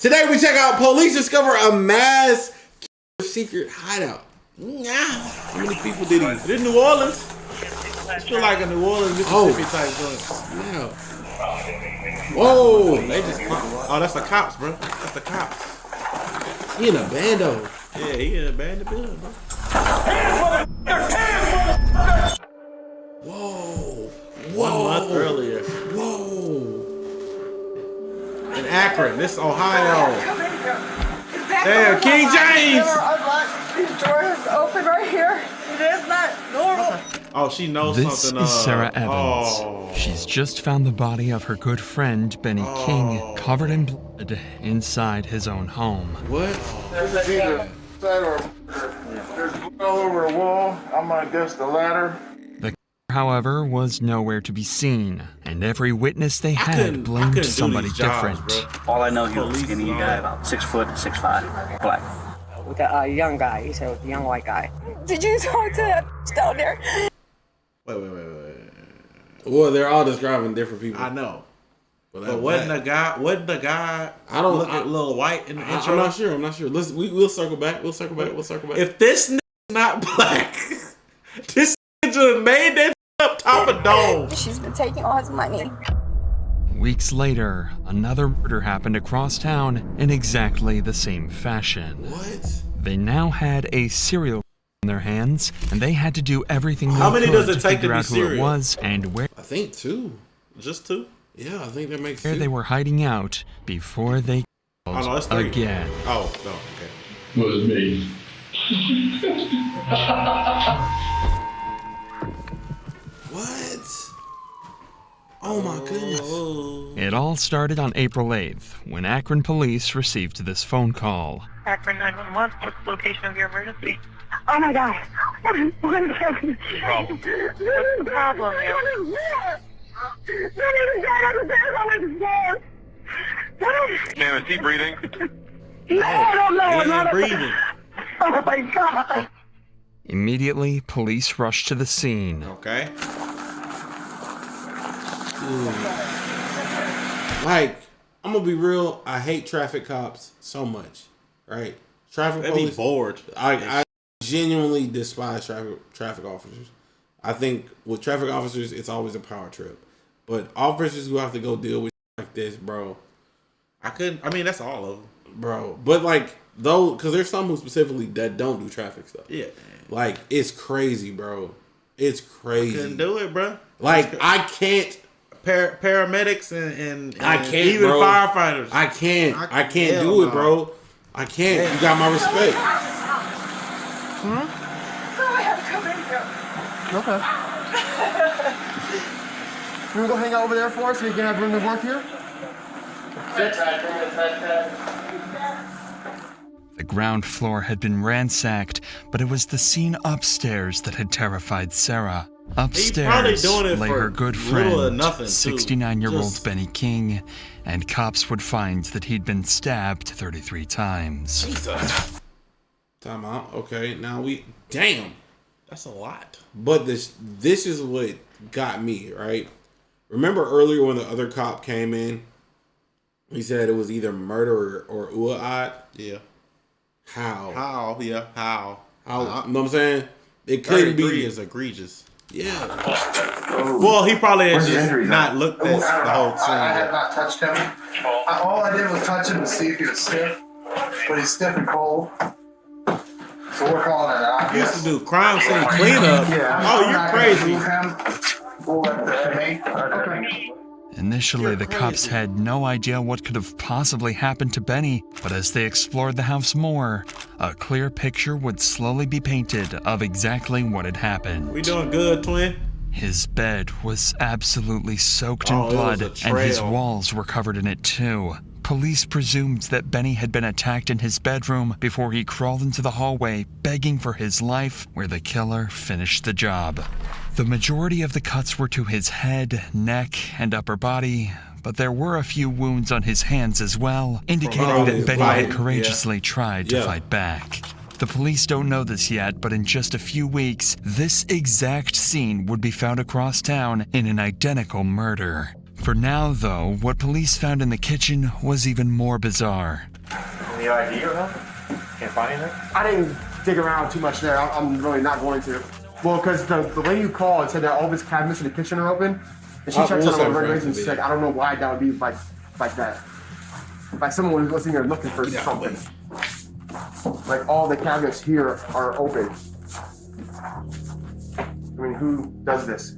Today we check out police discover a mass secret hideout. How many people did he? This New Orleans. I feel like a New Orleans, Mississippi type joint. Yeah. Whoa! They just oh, that's the cops, bro. That's the cops. He in a bando. Yeah, he in a band building, bro. Whoa! 1 month earlier. Whoa! In Akron, this Ohio. Damn, King James! These doors open right here. It is not normal. Oh, she knows This something. is Sarah Evans. Oh. She's just found the body of her good friend, Benny King, covered in blood inside his own home. What? There's either that or there's blood all over a wall. I'm gonna guess the ladder. The however, was nowhere to be seen, and every witness they had blamed somebody different. All I know, he was a skinny guy, about 6 foot, 6'5", black. With a young guy, he said, with a young white guy. Did you talk to that down there? Wait. Well, they're all describing different people. I know. But wasn't the guy I don't look a little white in the intro? I'm not sure. Listen, we'll circle back. We'll circle back. If this nigga's not black, this nigga just made that up top of dome. She's been taking all his money. Weeks later, another murder happened across town in exactly the same fashion. What? They now had a serial in their hands, and they had to do everything they How many could does it to take to figure be out who it serial? was and where I think 2. Just 2? Yeah, I think that makes they 2. were hiding out before they Oh no, that's 3. again. Oh no, okay. Was me. What? Oh my goodness. It all started on April 8th, when Akron police received this phone call. Akron 911, what's the location of your emergency? Oh my God. What's the problem, ma'am? Ma'am, is he breathing? He ain't breathing. Oh my God. Immediately, police rushed to the scene. Okay. Like, I'm gonna be real. I hate traffic cops so much, right? Traffic They police. be bored. I genuinely despise traffic officers. I think with traffic officers, it's always a power trip. But officers who have to go deal with like this, bro. I mean, that's all of them. Bro. But like, though, because there's some who specifically that don't do traffic stuff. Yeah. Like, it's crazy, bro. It's crazy. Couldn't do it, bro. Like, I can't. Paramedics and I can't, even bro. firefighters. I can't Hell do it, no. bro. I can't. You got my respect. Huh? Go ahead, come in here. Okay. You wanna go hang out over there for us so you can have room to work here? The ground floor had been ransacked, but it was the scene upstairs that had terrified Sarah. Upstairs doing it lay for her good little or friend, nothing, too. 69-year-old Just- Benny King, and cops would find that he'd been stabbed 33 times. Time out. Okay, now damn. That's a lot. But this is what got me, right? Remember earlier when the other cop came in? He said it was either murder or uad. Yeah. How? Yeah. How? You know what I'm saying? It couldn't 33 be. is egregious. Yeah. Well, he probably has Where's the just injuries not at? looked at the whole scene. I have not touched him. All I did was touch him to see if he was stiff, but he's stiff and cold. So we're calling it out. He used to do crime scene cleanup. Oh, you're crazy. Okay. Initially, the cops had no idea what could have possibly happened to Benny, but as they explored the house more, a clear picture would slowly be painted of exactly what had happened. We doing good, twin? His bed was absolutely soaked in Oh, it was blood, a and his trail. walls were covered in it too. Police presumed that Benny had been attacked in his bedroom before he crawled into the hallway, begging for his life, where the killer finished the job. The majority of the cuts were to his head, neck, and upper body, but there were a few wounds on his hands as well, indicating that Benny had courageously tried to fight back. The police don't know this yet, but in just a few weeks, this exact scene would be found across town in an identical murder. For now, though, what police found in the kitchen was even more bizarre. Any ID or nothing? Can't find anything? I didn't dig around too much there. I'm really not going to. Well, because the lady who called said that all of his cabinets in the kitchen are open, and she checked on them regularly, and she's like, I don't know why that would be like that. Like someone was in here looking for something. Like all the cabinets here are open. I mean, who does this?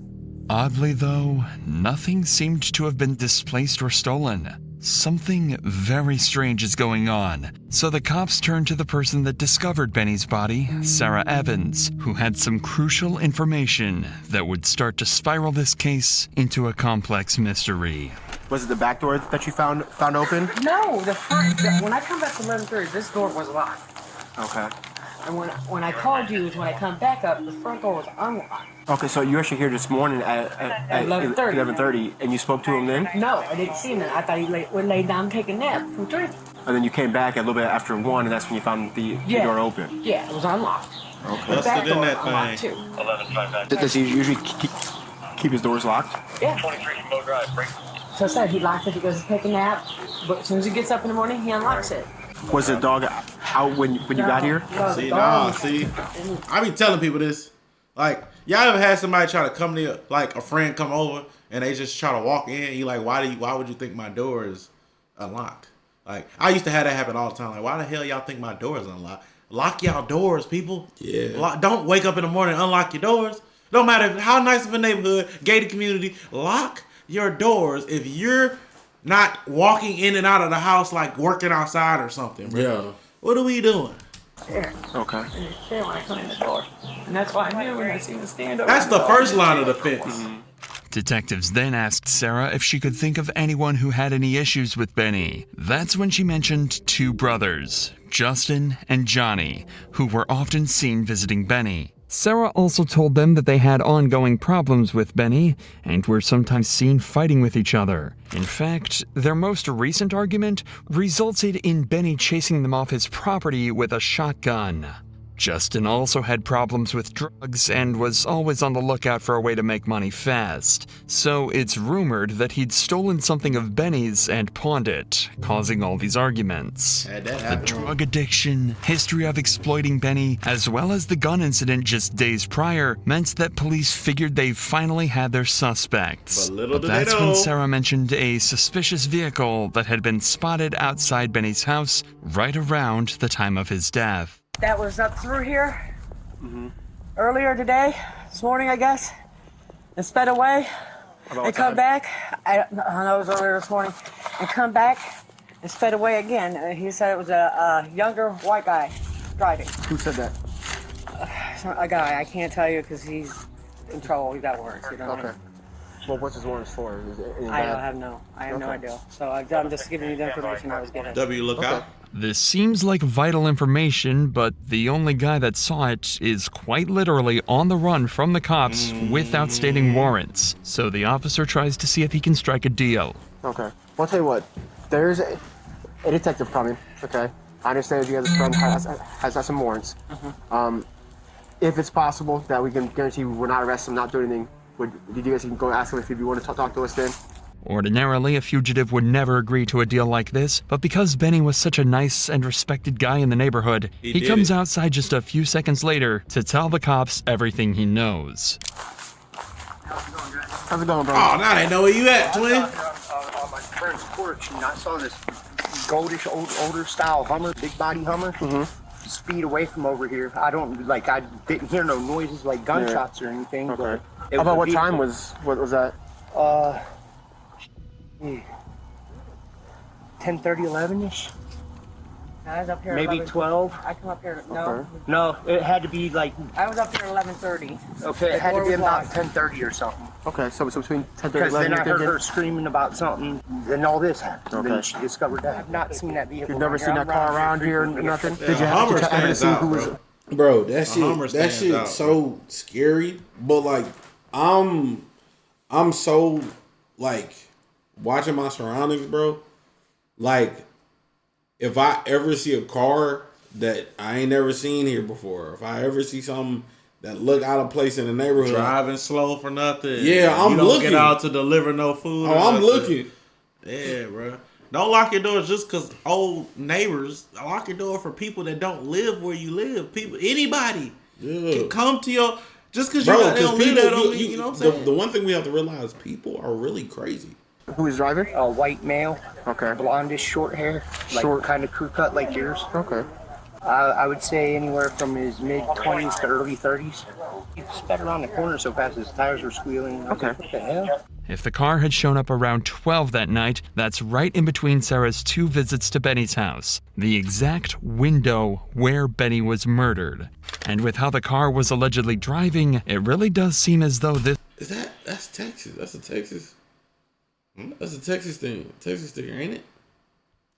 Oddly, though, nothing seemed to have been displaced or stolen. Something very strange is going on. So the cops turned to the person that discovered Benny's body, Sarah Evans, who had some crucial information that would start to spiral this case into a complex mystery. Was it the back door that you found open? No, the front. When I come back to 11:30, this door was locked. Okay. And when I called you, when I come back up, the front door was unlocked. Okay, so you actually here this morning at 11:30, and you spoke to him then? No, I didn't see him then. I thought he would lay down and take a nap from 3. And then you came back a little bit after 1, and that's when you found the door open? Yeah, it was unlocked. Okay. The back door was unlocked too. 11:59. Does he usually keep his doors locked? Yeah. 23 Mo Drive. Break. So I said he locks it, he goes to take a nap, but as soon as he gets up in the morning, he unlocks it. Was the dog out when you got here? See, I be telling people this. Like, y'all ever had somebody try to come to you, like a friend come over, and they just try to walk in, and you like, why would you think my door is unlocked? Like, I used to have that happen all the time. Like, why the hell y'all think my door is unlocked? Lock y'all doors, people. Yeah. Don't wake up in the morning and unlock your doors. Don't matter how nice of a neighborhood, gated community, lock your doors if you're not walking in and out of the house like working outside or something, bro. Yeah. What are we doing? Okay. When I come in the door. And that's why I knew when I seen the stand over. That's the first line of defense. Mm-hmm. Detectives then asked Sarah if she could think of anyone who had any issues with Benny. That's when she mentioned two brothers, Justin and Johnny, who were often seen visiting Benny. Sarah also told them that they had ongoing problems with Benny and were sometimes seen fighting with each other. In fact, their most recent argument resulted in Benny chasing them off his property with a shotgun. Justin also had problems with drugs and was always on the lookout for a way to make money fast, so it's rumored that he'd stolen something of Benny's and pawned it, causing all these arguments. The drug addiction, history of exploiting Benny, as well as the gun incident just days prior, meant that police figured they finally had their suspects. But that's when Sarah mentioned a suspicious vehicle that had been spotted outside Benny's house right around the time of his death. That was up through here earlier today, this morning, I guess. And sped away and come back. I know it was earlier this morning. And come back and sped away again. He said it was a younger white guy driving. Who said that? A guy. I can't tell you because he's in trouble. He got warrants. You know what I mean? Well, what's his warrants for? Is it I have no idea. So I'm just giving you the information I was given. W, look out. This seems like vital information, but the only guy that saw it is quite literally on the run from the cops with outstanding warrants. So the officer tries to see if he can strike a deal. Okay. Well, I'll tell you what. There's a detective coming, okay? I understand you guys' friend has some warrants. If it's possible that we can guarantee we will not arrest him, not do anything, you guys can go ask him if you want to talk to us then? Ordinarily, a fugitive would never agree to a deal like this, but because Benny was such a nice and respected guy in the neighborhood, he comes outside just a few seconds later to tell the cops everything he knows. How's it going, bro? Oh, now they know where you at, twin. On my friend's porch, and I saw this goldish, older style Hummer, big body Hummer, speed away from over here. I didn't hear no noises like gunshots or anything. Okay. But about what time was that? 10:30, 11ish. I was up here. Maybe 12. I come up here. No, it had to be like. I was up here at 11:30. Okay, it had to be about 10:30 or something. Okay, so between 10:30 and 11. Because then I heard her screaming about something, and all this happened. Okay. Then she discovered that. I've not seen that vehicle. You've never seen that car around here or nothing? Did you happen to see who was? Bro, that shit's so scary. But like, I'm so like watching my surroundings, bro. Like, if I ever see a car that I ain't never seen here before, if I ever see something that look out of place in the neighborhood. Driving slow for nothing. Yeah, I'm you don't looking. Get out to deliver no food. Oh, I'm looking. Yeah, bro. Don't lock your doors just because old neighbors. Lock your door for people that don't live where you live. People, anybody can come to your. Just because they don't live there don't mean, you know what I'm saying? The one thing we have to realize, people are really crazy. Who is driving? A white male. Okay. Blondish, short hair. Like Short. kind of crew cut like yours. Okay. I would say anywhere from his mid-20s to early 30s. He sped around the corner so fast his tires were squealing. Okay. What the hell? If the car had shown up around 12 that night, that's right in between Sarah's 2 visits to Benny's house, the exact window where Benny was murdered. And with how the car was allegedly driving, it really does seem as though this... That's Texas. That's a Texas. That's a Texas thing. Texas thing, ain't it?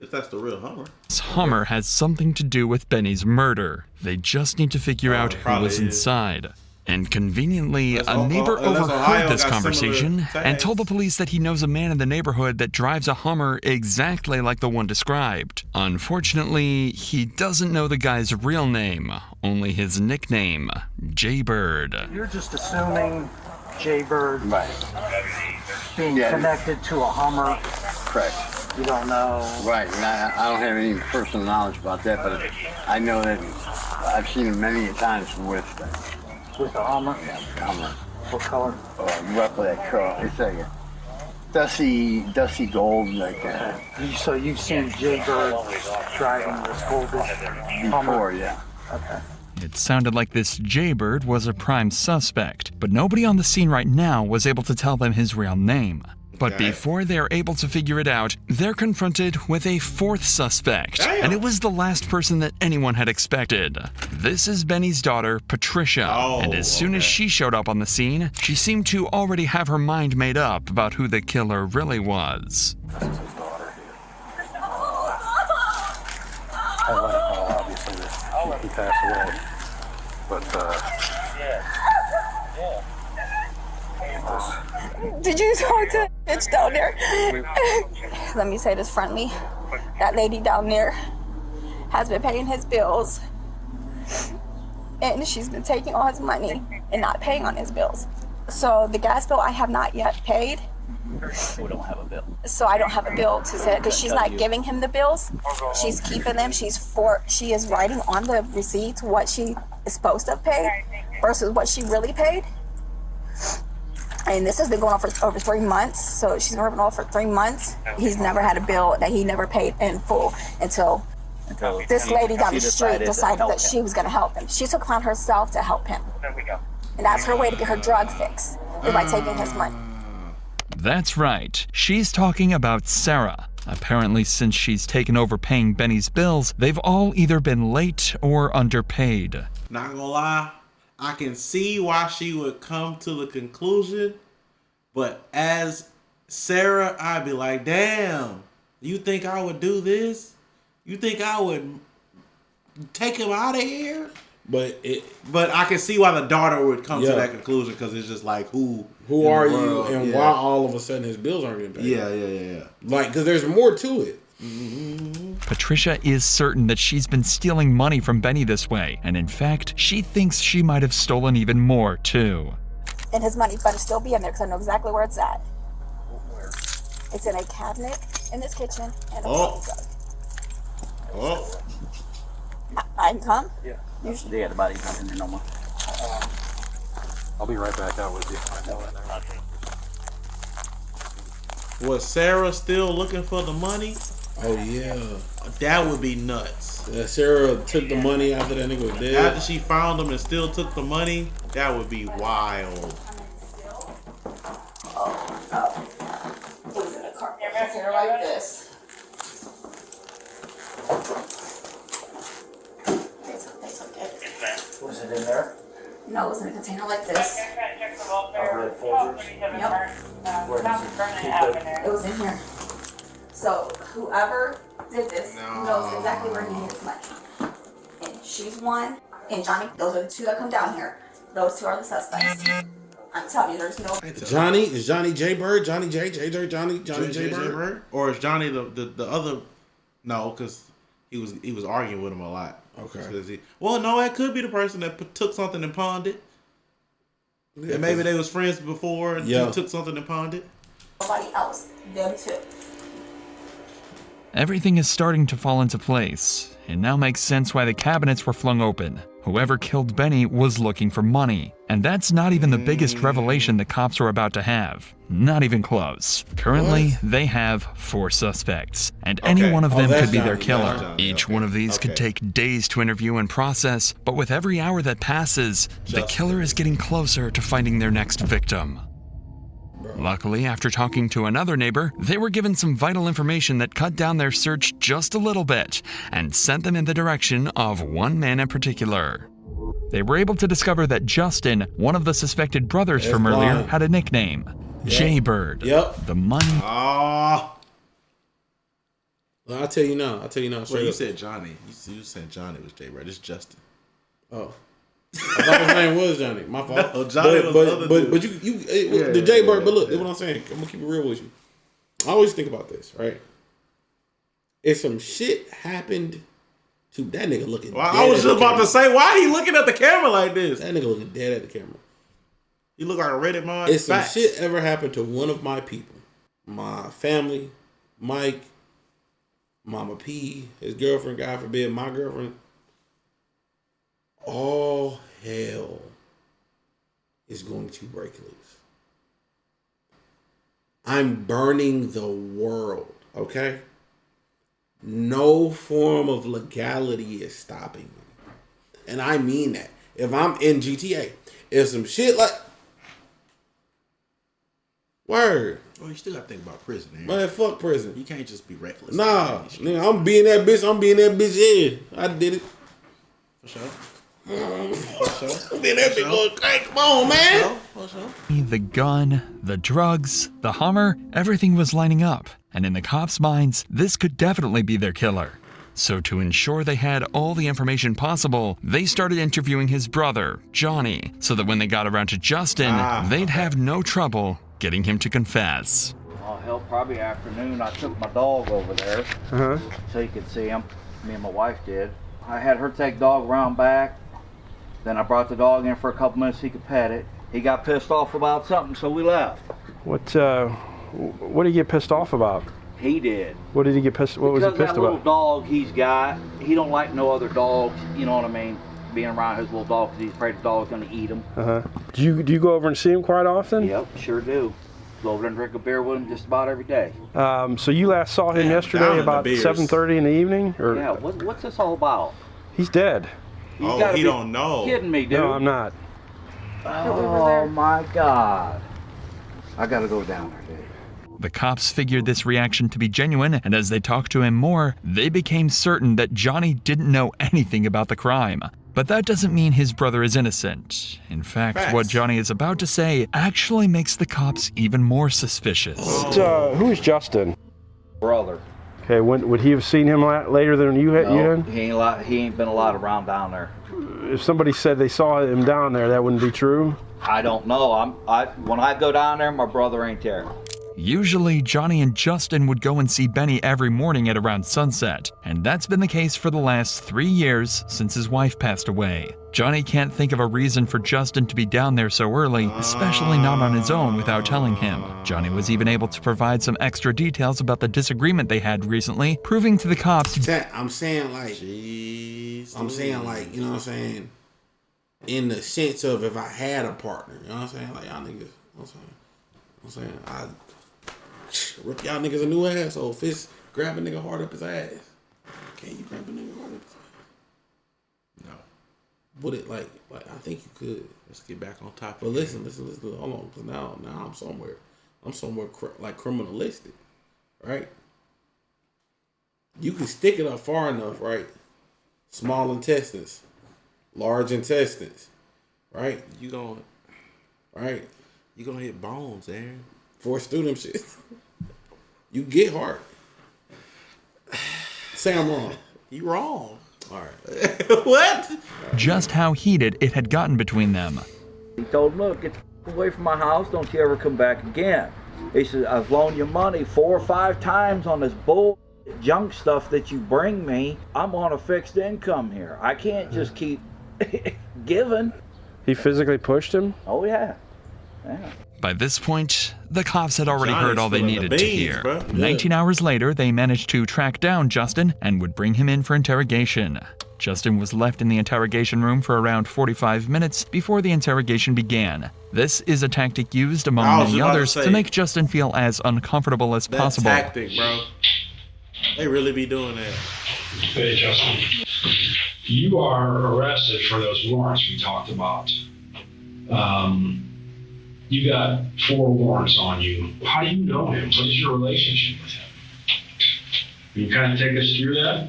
If that's the real Hummer. This Hummer has something to do with Benny's murder. They just need to figure out who was inside. And conveniently, a neighbor overheard this conversation and told the police that he knows a man in the neighborhood that drives a Hummer exactly like the one described. Unfortunately, he doesn't know the guy's real name, only his nickname, Jaybird. You're just assuming Jaybird being Yeah. connected to a Hummer. Correct. You don't know. Right, and I don't have any personal knowledge about that, but I know that I've seen him many times with a Hummer? Yeah, Hummer. What color? Roughly that color. It's like a dusty gold, like that. So you've seen Jaybird driving this goldish Hummer? Before, yeah. Okay. It sounded like this Jaybird was a prime suspect, but nobody on the scene right now was able to tell them his real name. But before they're able to figure it out, they're confronted with a 4th suspect. And it was the last person that anyone had expected. This is Benny's daughter, Patricia. And as soon as she showed up on the scene, she seemed to already have her mind made up about who the killer really was. I let him know, obviously, that he passed away. But, Did you talk to the bitch down there? Let me say this friendly. That lady down there has been paying his bills. And she's been taking all his money and not paying on his bills. So the gas bill I have not yet paid. We don't have a bill. So I don't have a bill to say because she's not giving him the bills. She's keeping them. She is writing on the receipts what she is supposed to have paid versus what she really paid. And this has been going on for over 3 months. So she's been working on for 3 months. He's never had a bill that he never paid in full until this lady down the street decided that she was going to help him. She took upon herself to help him. And that's her way to get her drug fix, is by taking his money. That's right. She's talking about Sarah. Apparently, since she's taken over paying Benny's bills, they've all either been late or underpaid. Not gonna lie, I can see why she would come to the conclusion, but as Sarah, I'd be like, damn, you think I would do this? You think I would take him out of here? But I can see why the daughter would come to that conclusion, because it's just like, who are you, and why all of a sudden his bills aren't getting paid? Yeah. Like, because there's more to it. Patricia is certain that she's been stealing money from Benny this way, and in fact, she thinks she might have stolen even more, too. And his money better still be in there because I know exactly where it's at. It's in a cabinet in this kitchen and a coffee jug. I can come? Yeah. Yeah, the body's not in there no more. I'll be right back out with you. Was Sarah still looking for the money? Oh, yeah. That would be nuts. Yeah, Sarah took the money after that nigga was dead. After she found him and still took the money, that would be wild. It was in a carpet container like this. Was it in there? No, it was in a container like this. Red folders? Yep. Where does it keep it? It was in here. So whoever did this knows exactly where he hid his money. And she's one, and Johnny, those are the two that come down here. Those two are the suspects. I'm telling you, there's no... Johnny? Is Johnny Jaybird? Johnny Jaybird? Or is Johnny the other... No, because he was arguing with him a lot. Okay. Well, no, that could be the person that took something and pawned it. Yeah, and maybe they was friends before and he took something and pawned it. Somebody else, them too. Everything is starting to fall into place. It now makes sense why the cabinets were flung open. Whoever killed Benny was looking for money. And that's not even the biggest revelation the cops were about to have. Not even close. Currently, they have 4 suspects. And any one of them could be their killer. Each one of these could take days to interview and process. But with every hour that passes, the killer is getting closer to finding their next victim. Luckily, after talking to another neighbor, they were given some vital information that cut down their search just a little bit and sent them in the direction of one man in particular. They were able to discover that Justin, one of the suspected brothers from earlier, had a nickname, Jaybird. The money. Well, I'll tell you now. Well, you said Johnny. You said Johnny was Jaybird. It's Justin. Oh. I thought his name was Johnny. My fault. No, Johnny but the Jaybird. But look, that's what I'm saying. I'm gonna keep it real with you. I always think about this, right? If some shit happened to that nigga looking, well, I was just about to say, why he looking at the camera like this? That nigga looking dead at the camera. You look like a Reddit mod. If some shit ever happened to one of my people, my family, Mike, Mama P, his girlfriend, God forbid, my girlfriend. All hell is going to break loose. I'm burning the world, okay? No form of legality is stopping me. And I mean that. If I'm in GTA, if some shit like... Word. Well, you still got to think about prison, man. Man, fuck prison. You can't just be reckless. Nah, nigga, I'm being that bitch. Yeah, I did it. For sure. Come on, man. The gun, the drugs, the Hummer, everything was lining up. And in the cops' minds, this could definitely be their killer. So to ensure they had all the information possible, they started interviewing his brother, Johnny, so that when they got around to Justin, they'd have no trouble getting him to confess. Oh, hell, probably afternoon, I took my dog over there so you could see him. Me and my wife did. I had her take the dog around back. Then I brought the dog in for a couple minutes so he could pet it. He got pissed off about something, so we left. What did he get pissed off about? He did. What did he get pissed? What was he pissed that little about? Dog he's got, he don't like no other dogs. You know what I mean? Being around his little dog because he's afraid the dog's gonna eat him. Do you go over and see him quite often? Yep, sure do. Go over there and drink a beer with him just about every day. So you last saw him yesterday about 7:30 in the evening, or? Yeah. What's this all about? He's dead. He don't know. Kidding me, dude. No, I'm not. Oh my God! I gotta go down there, dude. The cops figured this reaction to be genuine, and as they talked to him more, they became certain that Johnny didn't know anything about the crime. But that doesn't mean his brother is innocent. In fact, what Johnny is about to say actually makes the cops even more suspicious. Who is Justin? Brother. Okay, would he have seen him later than you had? No, he ain't been a lot around down there. If somebody said they saw him down there, that wouldn't be true? I don't know. When I go down there, my brother ain't there. Usually, Johnny and Justin would go and see Benny every morning at around sunset, and that's been the case for the last 3 years since his wife passed away. Johnny can't think of a reason for Justin to be down there so early, especially not on his own without telling him. Johnny was even able to provide some extra details about the disagreement they had recently, proving to the cops... I'm saying like, you know what I'm saying? In the sense of if I had a partner, you know what I'm saying? Like, y'all niggas, you know what I'm saying? I rip y'all niggas a new asshole. Fist grab a nigga hard up his ass. Can you grab a nigga hard up his ass? No. Would it like I think you could. Let's get back on topic. But listen. Hold on, because now I'm somewhere like criminalistic, right? You can stick it up far enough, right? Small intestines, large intestines, right? You gonna hit bones, Aaron. Force through them shit. You get hard. Say I'm wrong. You wrong. All right. What? Just how heated it had gotten between them. He told him, look, get away from my house. Don't you ever come back again. He said, I've loaned you money 4 or 5 times on this bull. junk stuff that you bring me, I'm on a fixed income here. I can't just keep giving. He physically pushed him? Oh, yeah. Yeah. By this point, the cops had already heard all they needed to hear. Bro. 19 hours later, they managed to track down Justin and would bring him in for interrogation. Justin was left in the interrogation room for around 45 minutes before the interrogation began. This is a tactic used among many others to make Justin feel as uncomfortable as possible. Tactic, bro. They really be doing that. Hey, Justin. You are arrested for those warrants we talked about. You got 4 warrants on you. How do you know him? What is your relationship with him? Can you kind of take us through that?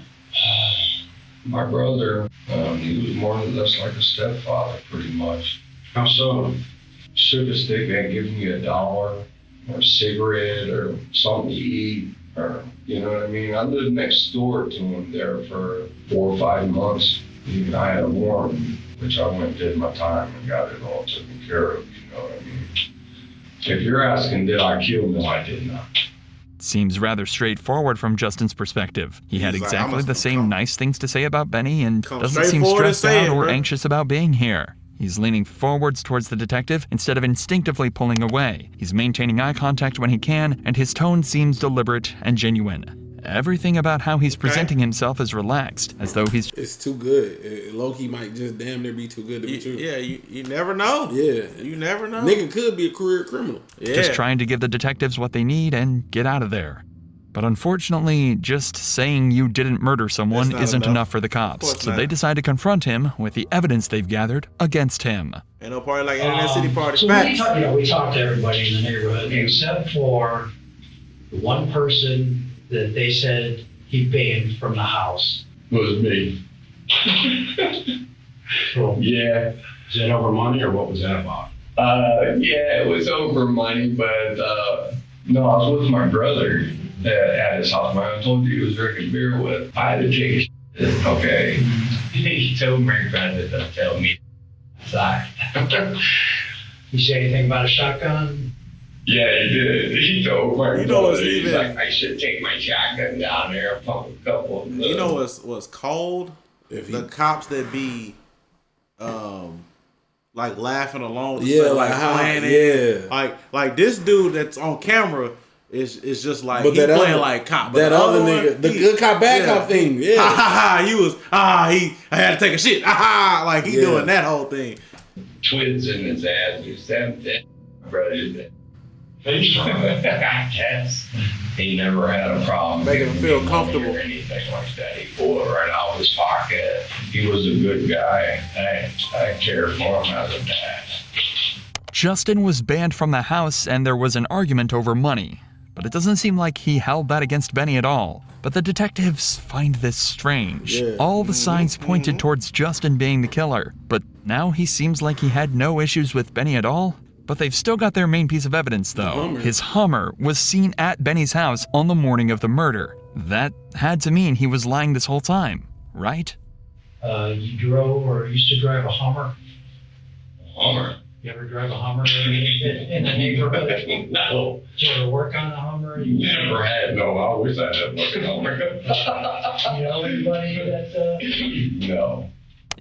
My brother, he was more or less like a stepfather, pretty much. How so? Shook a stick and give me $1 or a cigarette or something to eat, or you know what I mean. I lived next door to him there for 4 or 5 months. Even I had a warrant, which I went and did my time and got it all taken care of. You know what I mean. If you're asking, did I kill him? No, I did not. Seems rather straightforward from Justin's perspective. He had He's like, exactly the same nice things to say about Benny and doesn't seem straightforward and stressed say out it, or bro. anxious about being here. He's leaning forwards towards the detective instead of instinctively pulling away. He's maintaining eye contact when he can, and his tone seems deliberate and genuine. Everything about how he's presenting himself is relaxed, as though he's... It's too good. Loki might just damn near be too good to be true. Yeah, you never know. Yeah. You never know. Nigga could be a career criminal. Yeah. just trying to give the detectives what they need and get out of there. But unfortunately, just saying you didn't murder someone not isn't enough. enough for the Of cops, course so not. they decide to confront him with the evidence they've gathered against him. Ain't no party like Internet City Party. So Facts. we talked to everybody in the neighborhood except for the one person that they said he banned from the house. Was me. So, Yeah. is that over money or what was that about? Yeah, it was over money, but no, I was with my brother at his house. I told you he was drinking beer with. I had to take a shit. Okay. He told me rather than tell me. Sorry. You say anything about a shotgun? Yeah, he did. He told my You know brother, what's he's even- like, I should take my shotgun down there and pump a couple of them. You know what's cold? The cops that be like laughing along, Yeah, like how- playing yeah. it. Like this dude that's on camera is just like But he that playing other- like cop. But that the other one, nigga, the good cop, bad cop thing, yeah. Ha ha ha! I had to take a shit. Ha ha! Like he Yeah. doing that whole thing. Twins in his ass. He's 17. My brother did. I guess. He never had a problem. Making him feel comfortable. Or anything like that. He pulled it right out of his pocket. He was a good guy. I cared for him as a dad. Justin was banned from the house and there was an argument over money. But it doesn't seem like he held that against Benny at all. But the detectives find this strange. Yeah. All the signs pointed towards Justin being the killer. But now he seems like he had no issues with Benny at all. But they've still got their main piece of evidence, though. Hummer. His Hummer was seen at Benny's house on the morning of the murder. That had to mean he was lying this whole time, right? You drove or used to drive a Hummer? Hummer? You ever drive a Hummer in the neighborhood? No. Did you ever work on a Hummer? Never had. No, I wish I had worked on You know anybody that... No.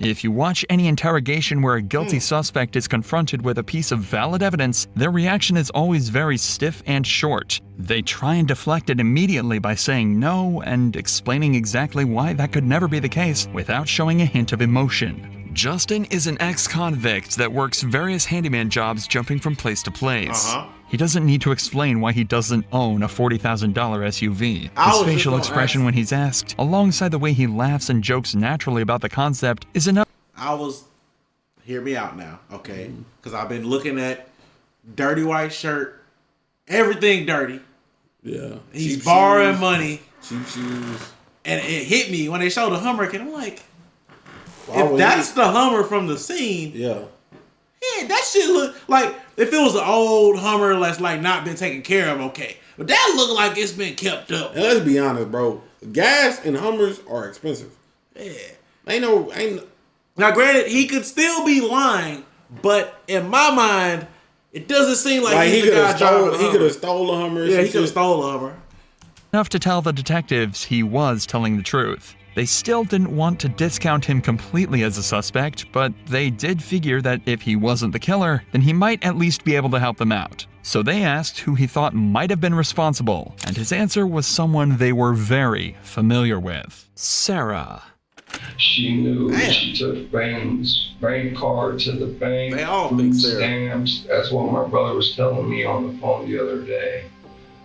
If you watch any interrogation where a guilty suspect is confronted with a piece of valid evidence, their reaction is always very stiff and short. They try and deflect it immediately by saying no and explaining exactly why that could never be the case without showing a hint of emotion. Justin is an ex-convict that works various handyman jobs jumping from place to place. He doesn't need to explain why he doesn't own a $40,000 SUV. His facial expression when he's asked, alongside the way he laughs and jokes naturally about the concept, is enough. Hear me out now, okay? Because I've been looking at dirty white shirt, everything dirty. Yeah. He's Cheap borrowing shoes. money. Cheap shoes. And it hit me when they showed the Hummer, and I'm like, Why if would that's the Hummer from the scene, yeah, that shit look like if it was an old Hummer that's like not been taken care of, okay. But that look like it's been kept up. And let's be honest, bro. Gas and Hummers are expensive. Yeah. Ain't Now, granted, he could still be lying, but in my mind, it doesn't seem like he's he the could guy have driving stole. the He Hummer. could have stole a Hummer. Yeah, he could have stole a Hummer. enough to tell the detectives he was telling the truth. They still didn't want to discount him completely as a suspect, but they did figure that if he wasn't the killer, then he might at least be able to help them out. So they asked who he thought might have been responsible, and his answer was someone they were very familiar with: Sarah. She knew. She took Ben's bank card to the bank. They all think Sarah. Stamps. That's what my brother was telling me on the phone the other day.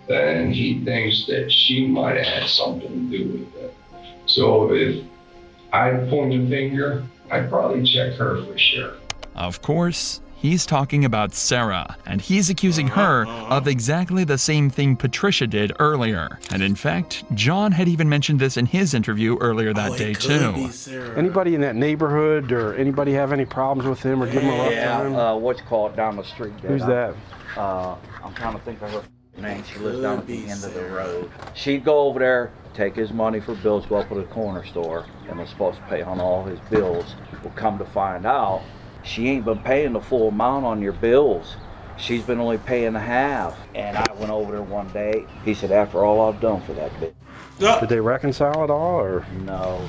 And he thinks that she might have had something to do with it. So if I'd point a finger, I'd probably check her for sure. Of course, he's talking about Sarah, and he's accusing her of exactly the same thing Patricia did earlier. And in fact, John had even mentioned this in his interview earlier that day too. Anybody in that neighborhood or anybody have any problems with him or give him a rough time? Yeah, what's called down the street. Who's that? I'm trying to think of her name. She lives down at the end of the road. She'd go over there, take his money for bills, go up to the corner store, and was supposed to pay on all his bills. Well, come to find out, she ain't been paying the full amount on your bills. She's been only paying half. And I went over there one day. He said, after all I've done for that bitch. Did they reconcile at all, or? No,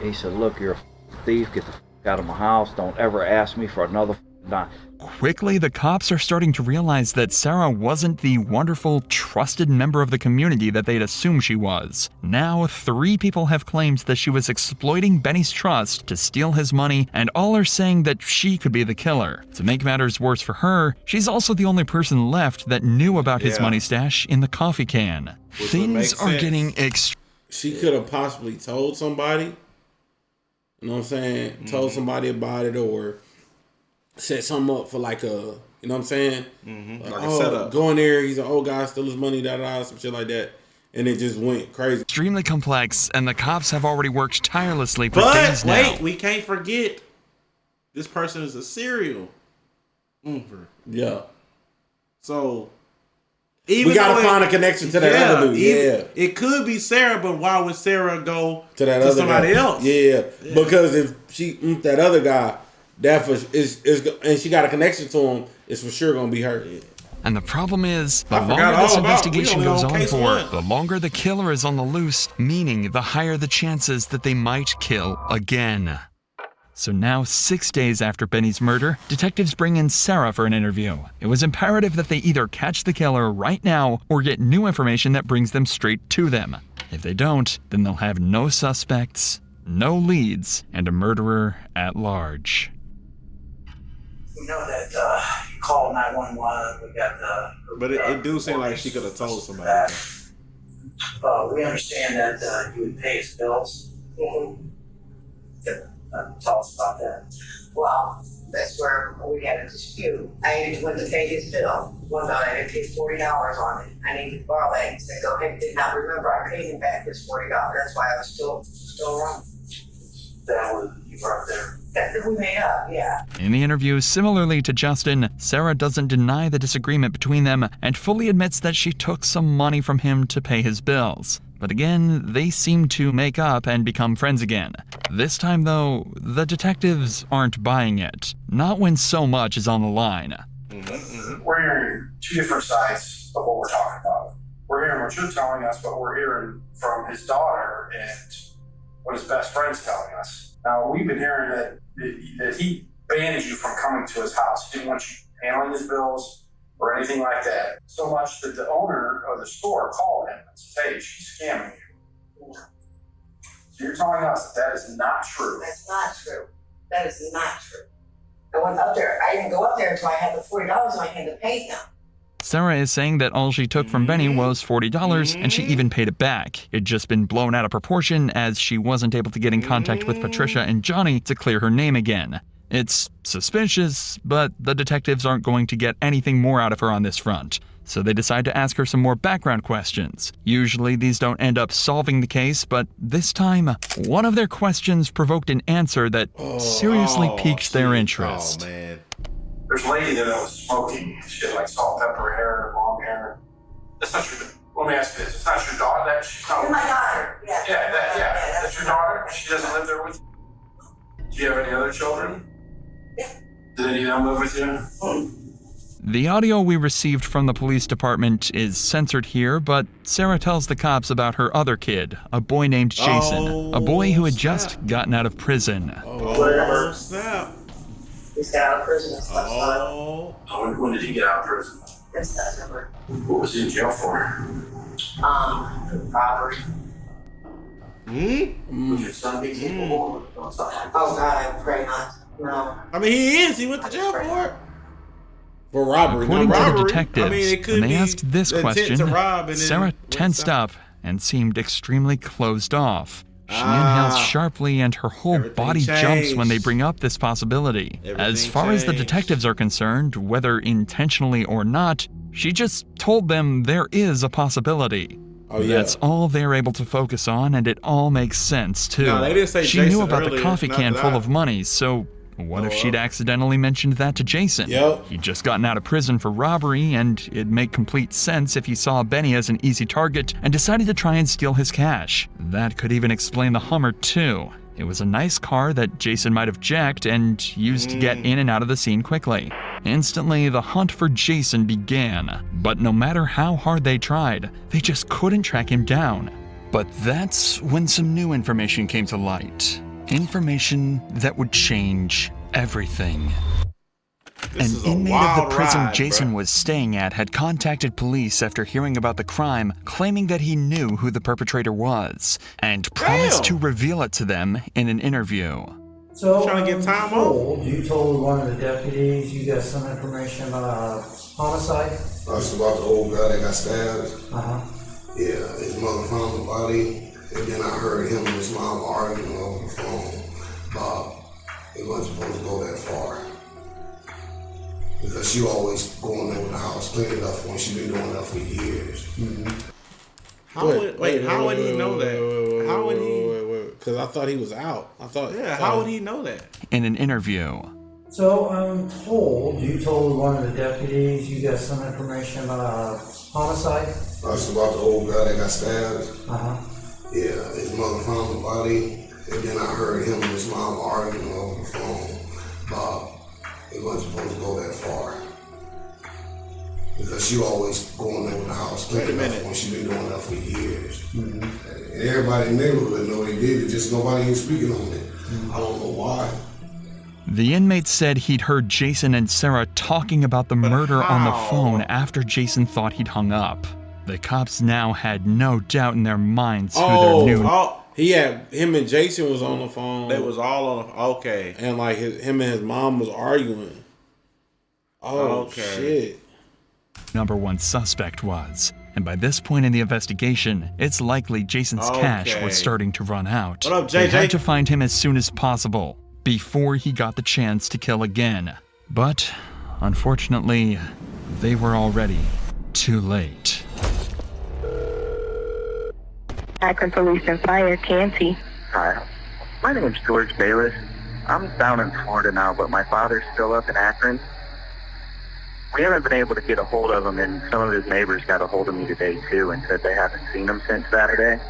he said, look, you're a thief, get the out of my house, don't ever ask me for another dime. Quickly, the cops are starting to realize that Sarah wasn't the wonderful, trusted member of the community that they'd assumed she was. Now, 3 people have claimed that she was exploiting Benny's trust to steal his money, and all are saying that she could be the killer. To make matters worse for her, she's also the only person left that knew about his money stash in the coffee can. Things are getting She could have possibly told somebody, you know what I'm saying? Told somebody about it, or set something up for like a, you know what I'm saying? Like a setup. Go in there, he's an old guy, stole his money, some shit like that. And it just went crazy. Extremely complex, and the cops have already worked tirelessly for days now. But wait, we can't forget, this person is a serial mover. Yeah. So, we gotta find a connection to that other dude. It could be Sarah, but why would Sarah go to other somebody guy. else? Yeah, because if she that other guy, that is and she got a connection to him, it's for sure gonna be her. And the problem is, the longer this investigation goes on for, the longer the killer is on the loose, meaning the higher the chances that they might kill again. So now, 6 days after Benny's murder, detectives bring in Sarah for an interview. It was imperative that they either catch the killer right now or get new information that brings them straight to them. If they don't, then they'll have no suspects, no leads, and a murderer at large. We know that you called 911. We got the. But it do seem like she could have told somebody. We understand that you would pay his bills. Tell us about that. Well, that's where we had a dispute. I went to pay his bill. Well, no, I had to pay $40 on it. I needed to borrow that. He said, go ahead, did not remember. I paid him back his $40. That's why I was still wrong. That was you brought there. That we made up, yeah. In the interview, similarly to Justin, Sarah doesn't deny the disagreement between them and fully admits that she took some money from him to pay his bills. But again, they seem to make up and become friends again. This time, though, the detectives aren't buying it. Not when so much is on the line. We're hearing 2 different sides of what we're talking about. We're hearing what you're telling us, but we're hearing from his daughter and what his best friend's telling us. Now, we've been hearing that he banned you from coming to his house. He didn't want you handling his bills or anything like that. So much that the owner of the store called him and said, hey, she's scamming you. So you're telling us that is not true. That's not true. That is not true. I went up there. I didn't go up there until I had the $40 and I had to pay him. Sarah is saying that all she took from Benny was $40, and she even paid it back. It'd just been blown out of proportion as she wasn't able to get in contact with Patricia and Johnny to clear her name again. It's suspicious, but the detectives aren't going to get anything more out of her on this front. So they decide to ask her some more background questions. Usually these don't end up solving the case, but this time, one of their questions provoked an answer that seriously piqued their interest. Oh, man. There's a lady there that was smoking. She had like salt, pepper hair, long hair. That's not your. Let me ask you this: it's not your daughter. That she's not. My daughter. Yeah. Yeah. That's your daughter. She doesn't live there with you. Do you have any other children? Yeah. Do any of them live with you? The audio we received from the police department is censored here, but Sarah tells the cops about her other kid, a boy named Jason, a boy who had just gotten out of prison. Oh, snap. He's got out of prison. Oh. When did he get out of prison? This September. What was he in jail for? Robbery. Was your son being capable of something? Oh God, I pray not. No. I mean, he is. He went to jail for it. For robbery. According not to robbery. the detectives, I mean, it could when they be asked this intent question, to rob and then Sarah went tensed south. up and seemed extremely closed off. She inhales sharply and her whole body jumps when they bring up this possibility. As far as the detectives are concerned, whether intentionally or not, she just told them there is a possibility. Oh, yeah. That's all they're able to focus on, and it all makes sense, too. No, they didn't say she Jason knew about earlier, the coffee not can that full I- of money, so what if she'd accidentally mentioned that to Jason? Yep. He'd just gotten out of prison for robbery, and it'd make complete sense if he saw Benny as an easy target and decided to try and steal his cash. That could even explain the Hummer, too. It was a nice car that Jason might have jacked and used to get in and out of the scene quickly. Instantly, the hunt for Jason began, but no matter how hard they tried, they just couldn't track him down. But that's when some new information came to light. Information that would change everything. An inmate of the prison Jason was staying at had contacted police after hearing about the crime, claiming that he knew who the perpetrator was, and promised to reveal it to them in an interview. So, trying to get time off? You told one of the deputies you got some information about a homicide? That's about the old guy that got stabbed. Uh-huh. Yeah, his mother found the body, and then I heard him and his mom arguing over the phone. Bob, he wasn't supposed to go that far. Because she always going over the house, cleaning up when she been doing that for years. How would he know that? How would he? Because I thought he was out. How would he know that? In an interview. So I'm told you told one of the deputies you got some information about a homicide? That's about the old guy that got stabbed. Uh-huh. Yeah, his mother found the body, and then I heard him and his mom arguing over the phone. Bob, he wasn't supposed to go that far. Because she always going over the house, cleaning up when she been doing that for years. And everybody in the neighborhood know they did it, just nobody ain't speaking on it. I don't know why. The inmate said he'd heard Jason and Sarah talking about the murder on the phone after Jason thought he'd hung up. The cops now had no doubt in their minds who their new... Him and Jason was on the phone. They was all on the... Okay. And like him and his mom was arguing. Shit. Number one suspect was. And by this point in the investigation, it's likely Jason's cash was starting to run out. What up, They JJ? had to find him as soon as possible, before he got the chance to kill again. But, unfortunately, they were already too late. Akron Police and Fire, Canty. Hi, my name is George Bayless. I'm down in Florida now, but my father's still up in Akron. We haven't been able to get a hold of him, and some of his neighbors got a hold of me today, too, and said they haven't seen him since Saturday.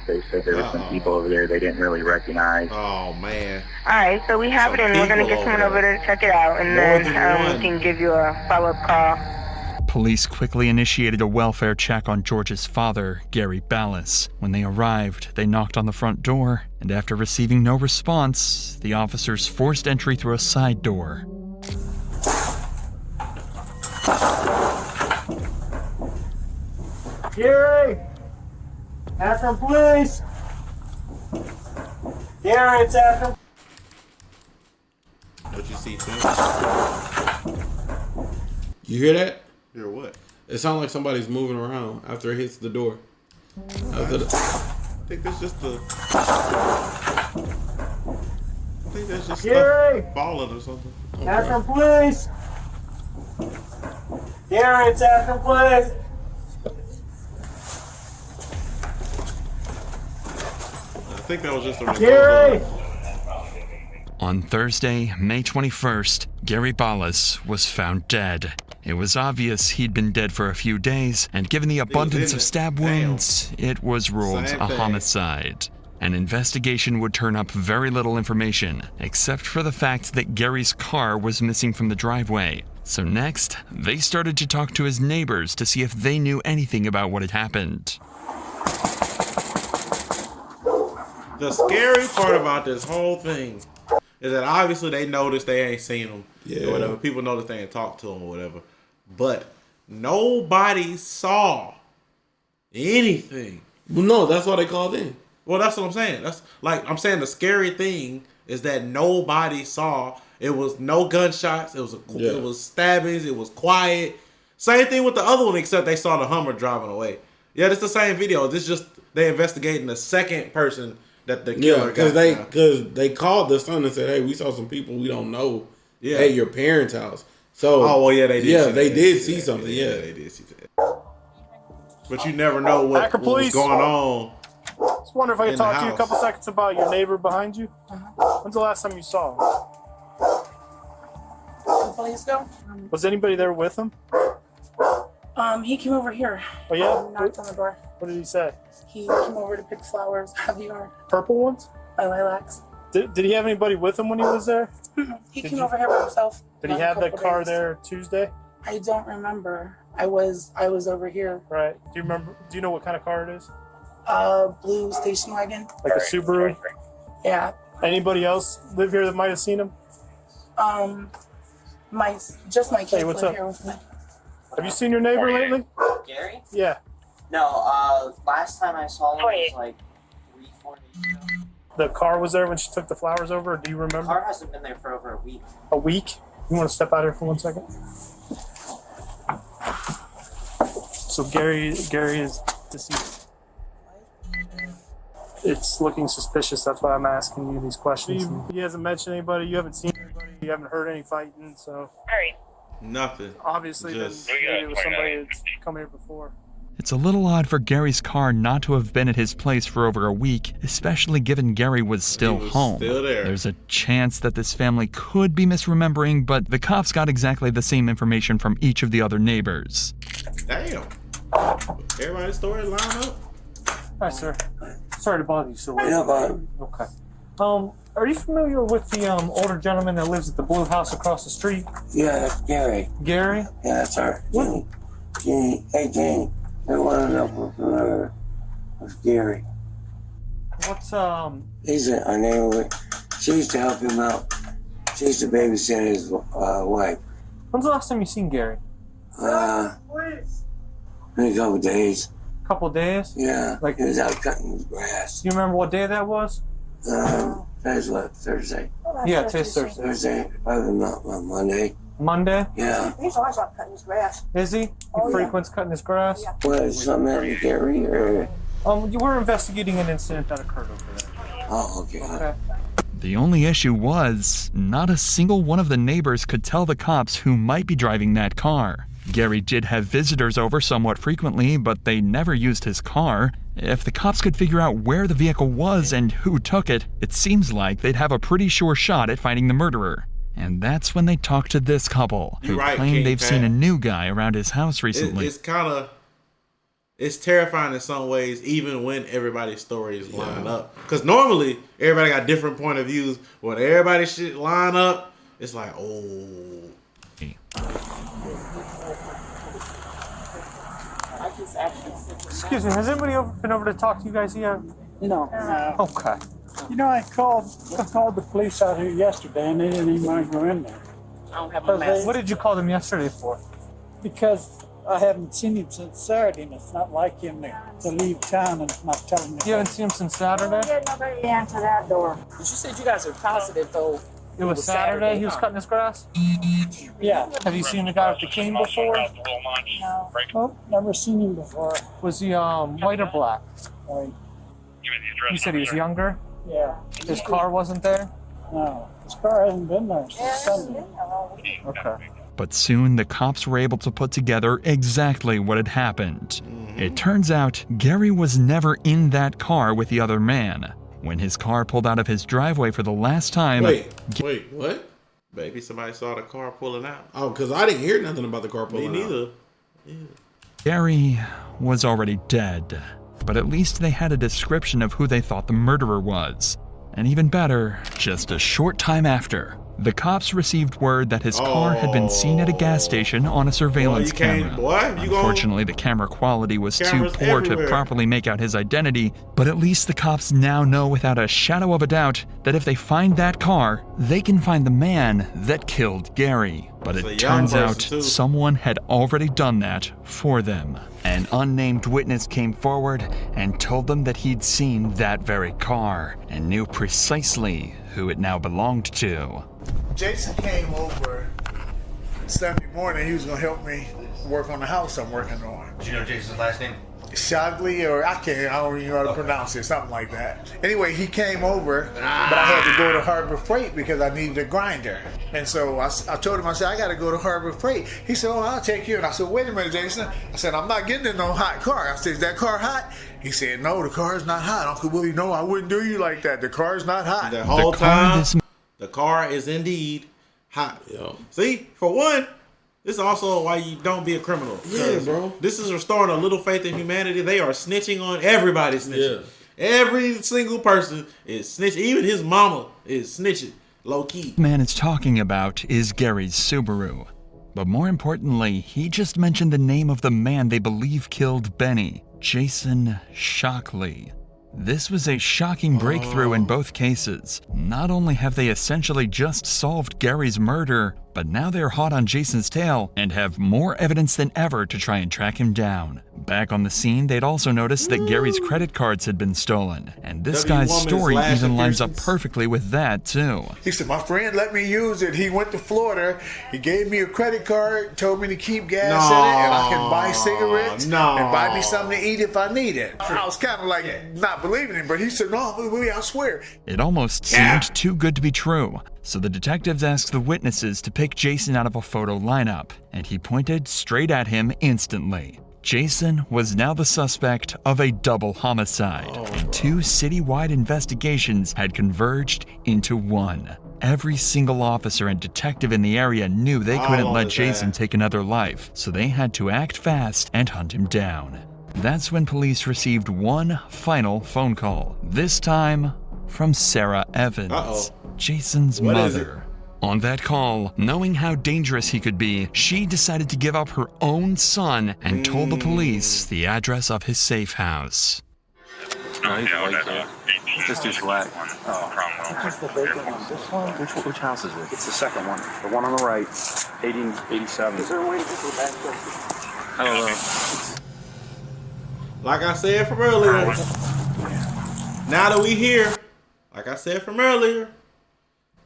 They said there were some people over there they didn't really recognize. Oh, man. All right, so we have it, and we're going to get someone over there to check it out, and then we can give you a follow-up call. Police quickly initiated a welfare check on George's father, Gary Ballas. When they arrived, they knocked on the front door, and after receiving no response, the officers forced entry through a side door. Gary! Akron Police! Gary, it's Akron. What you see, too? You hear that? Hear what? It sounds like somebody's moving around after it hits the door. I think that's just the... I think that's just Gary! stuff falling or something. Akron Police! Gary, it's Akron Police! I think that was just a result Gary! On Thursday, May 21st, Gary Ballas was found dead. It was obvious he'd been dead for a few days, and given the abundance of stab wounds, it was ruled a homicide. An investigation would turn up very little information, except for the fact that Gary's car was missing from the driveway. So next, they started to talk to his neighbors to see if they knew anything about what had happened. The scary part about this whole thing is that obviously they noticed they ain't seen him or whatever. People noticed they ain't talked to him or whatever. But nobody saw anything. Well, no, that's why they called in. Well, that's what I'm saying. That's like I'm saying the scary thing is that nobody saw. It was no gunshots. It was stabbings. It was quiet. Same thing with the other one, except they saw the Hummer driving away. Yeah, it's the same video. This just they investigating the second person that the killer got. Because they called the son and said, "Hey, we saw some people we don't know at your parents' house." So they did. Yeah, they did see something. Yeah, they did see that. But you never know what was going on. Just wonder if I could talk to you a couple seconds about your neighbor behind you. When's the last time you saw him? Police go. Was anybody there with him? He came over here. Oh yeah? Knocked on the door. What did he say? He came over to pick flowers out of the yard. Purple ones? Lilacs. Did he have anybody with him when he was there? He came over here by himself. Did he have that car there Tuesday? I don't remember. I was over here. Right. Do you remember? Do you know what kind of car it is? Blue station wagon. Like a Subaru? Yeah. Anybody else live here that might have seen him? My kids what's live up? here with me. Have you seen your neighbor lately? Gary? Yeah. No, last time I saw him was like 3-4 days ago. The car was there when she took the flowers over, or do you remember? The car hasn't been there for over a week. A week? You want to step out here for 1 second? So Gary is deceased. It's looking suspicious. That's why I'm asking you these questions. He hasn't mentioned anybody. You haven't seen anybody. You haven't heard any fighting. So nothing. Obviously, then maybe it was somebody that's come here before. It's a little odd for Gary's car not to have been at his place for over a week, especially given Gary was still home. Still there. There's a chance that this family could be misremembering, but the cops got exactly the same information from each of the other neighbors. Damn. Everybody's story line up. Hi, sir. Sorry to bother you so late. No problem. Okay. Are you familiar with the older gentleman that lives at the blue house across the street? Yeah, that's Gary. Gary? Yeah, that's her. Jenny. Hey, Jenny. I want to know if we're familiar with Gary. What's, He's our neighbor. She used to help him out. She used to babysit his wife. When's the last time you seen Gary? In a couple days. Couple days? Yeah. Like he was out cutting his grass. Do you remember what day that was? Today's what? Thursday. Yeah, today's Thursday. Thursday. Probably not Monday. Monday? Yeah. He's always out cutting his grass. Is he? He frequents cutting his grass? What, is something happened to Gary or? We're investigating an incident that occurred over there. Oh, okay. The only issue was, not a single one of the neighbors could tell the cops who might be driving that car. Gary did have visitors over somewhat frequently, but they never used his car. If the cops could figure out where the vehicle was and who took it, it seems like they'd have a pretty sure shot at finding the murderer. And that's when they talked to this couple, who claim they've seen a new guy around his house recently. It's terrifying in some ways, even when everybody's stories line up. Because normally, everybody got different point of views. When everybody's shit line up, it's like, oh. Excuse me, has anybody been over to talk to you guys yet? No. Okay. You know, I called the police out here yesterday, and they didn't even want to go in there. I don't have my mask. What did you call them yesterday for? Because I haven't seen him since Saturday, and it's not like him to leave town and not tell him. You haven't seen him since Saturday? Nobody answer that door. But you said you guys are positive, though. It was Saturday he was cutting his grass? Yeah. Have you seen the guy with the cane before? No. Oh, never seen him before. Was he white or black? White. You said he was younger? Yeah. His car wasn't there? No. His car hasn't been there since Sunday. Okay. But soon the cops were able to put together exactly what had happened. It turns out Gary was never in that car with the other man. When his car pulled out of his driveway for the last time... Wait, what? Maybe somebody saw the car pulling out. Oh, because I didn't hear nothing about the car pulling out. Me neither. Yeah. Gary was already dead. But at least they had a description of who they thought the murderer was. And even better, just a short time after, The cops received word that his car had been seen at a gas station on a surveillance camera. Unfortunately, the camera quality was too poor to properly make out his identity, but at least the cops now know without a shadow of a doubt that if they find that car, they can find the man that killed Gary. But it turns out someone had already done that for them. An unnamed witness came forward and told them that he'd seen that very car and knew precisely who it now belonged to. Jason came over Sunday morning. He was going to help me work on the house I'm working on. Do you know Jason's last name? Shogley, or I don't even know how to pronounce it, something like that. Anyway, he came over, but I had to go to Harbor Freight because I needed a grinder. And so I told him, I said, I got to go to Harbor Freight. He said, oh, I'll take you. And I said, wait a minute, Jason. I said, I'm not getting in no hot car. I said, is that car hot? He said, no, the car's not hot. Uncle Willie, no, I wouldn't do you like that. The car's not hot. The whole time, the car is indeed hot. Yo. See, for one, this is also why you don't be a criminal. Yeah, bro. This is restoring a little faith in humanity. They are snitching on everybody. Snitching. Yeah. Every single person is snitching. Even his mama is snitching. Low key. The man is talking about is Gary's Subaru. But more importantly, he just mentioned the name of the man they believe killed Benny, Jason Shockley. This was a shocking breakthrough in both cases. Not only have they essentially just solved Gary's murder, but now they're hot on Jason's tail and have more evidence than ever to try and track him down. Back on the scene, they'd also noticed that Gary's credit cards had been stolen, and this guy's story even lines up perfectly with that, too. He said, my friend let me use it. He went to Florida, he gave me a credit card, told me to keep gas in it, and I can buy cigarettes and buy me something to eat if I need it. I was kind of like not believing him, but he said, no, I swear. It almost seemed too good to be true. So the detectives asked the witnesses to pick Jason out of a photo lineup, and he pointed straight at him instantly. Jason was now the suspect of a double homicide, and two citywide investigations had converged into one. Every single officer and detective in the area knew they couldn't let Jason take another life, so they had to act fast and hunt him down. That's when police received one final phone call, this time from Sarah Evans, Jason's mother. On that call, knowing how dangerous he could be, she decided to give up her own son and told the police the address of his safe house. No, he's white. This dude's black. What's the vacant one? This one? Which house is it? It's the second one. The one on the right, 1887. Is there a way to get to the back door? I don't know. Like I said from earlier, now that we here, like I said from earlier,